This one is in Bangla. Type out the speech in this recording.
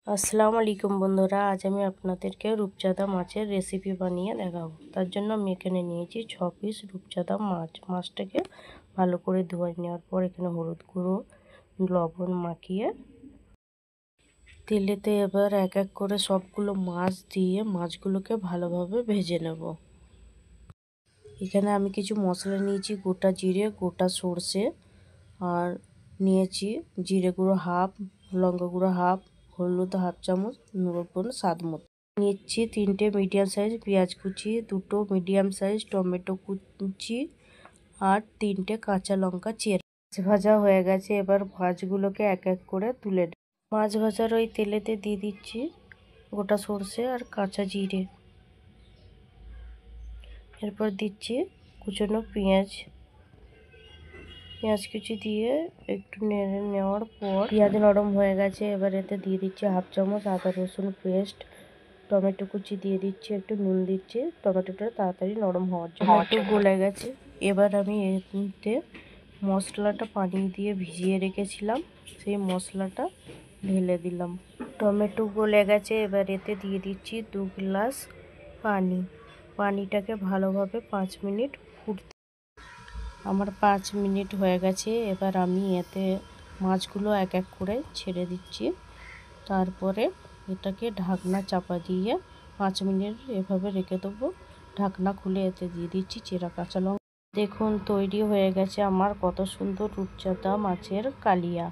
আসসালামু আলাইকুম বন্ধুরা, আজ আমি আপনাদেরকে রূপচাঁদা মাছের রেসিপি বানিয়ে দেখাবো। তার জন্য আমি এখানে নিয়েছি 6 পিস রূপচাঁদা মাছ। মাছটাকে ভালো করে ধুয়ে নেওয়ার পর এখানে হলুদ গুঁড়ো, লবণ মাখিয়ে তেলেতে এবার এক এক করে সবগুলো মাছ দিয়ে মাছগুলোকে ভালোভাবে ভেজে নেব। এখানে আমি কিছু মশলা নিয়েছি, গোটা জিরে, গোটা সর্ষে, আর নিয়েছি জিরে গুঁড়ো হাফ, লঙ্কা গুঁড়ো হাফ, হলুদ হাফ চামচ, নুন স্বাদ মতো। নিচ্ছি 3টে মিডিয়াম সাইজ পেঁয়াজ কুচি, 2টো মিডিয়াম সাইজ টমেটো কুচি, আর 3টে কাঁচা লঙ্কা চেরা। মাছ ভাজা হয়ে গেছে, এবার মাছগুলোকে এক এক করে তুলে নেব। মাছ ভাজার ওই তেলেতে দিয়ে দিচ্ছি গোটা সর্ষে আর কাঁচা জিরে। এরপর দিচ্ছি কুচনো পেঁয়াজ কুচি দিয়ে একটু নেড়ে নেওয়ার পর পেঁয়াজ নরম হয়ে গেছে। এবার এতে দিয়ে দিচ্ছি হাফ চামচ আদা রসুন পেস্ট, টমেটো কুচি দিয়ে দিচ্ছি, একটু নুন দিচ্ছি টমেটোটা তাড়াতাড়ি নরম হওয়ার জন্য। একটু গলে গেছে, এবার আমি এতে মশলাটা পানি দিয়ে ভিজিয়ে রেখেছিলাম, সেই মশলাটা ঢেলে দিলাম। টমেটো গলে গেছে, এবার এতে দিয়ে দিচ্ছি 2 গ্লাস পানিটাকে ভালোভাবে 5 মিনিট ফুটতে। আমার 5 মিনিট হয়ে গেছে, এবার আমি এতে মাছগুলো এক এক করে ছেড়ে দিচ্ছি। তারপরে এটাকে ঢাকনা চাপা দিয়ে 5 মিনিট এভাবে রেখে দেবো। ঢাকনা খুলে এতে দিয়ে দিচ্ছি চেরা কাঁচা লঙ্কা। দেখুন তৈরি হয়ে গেছে আমার কত সুন্দর রূপচাঁদা মাছের কালিয়া।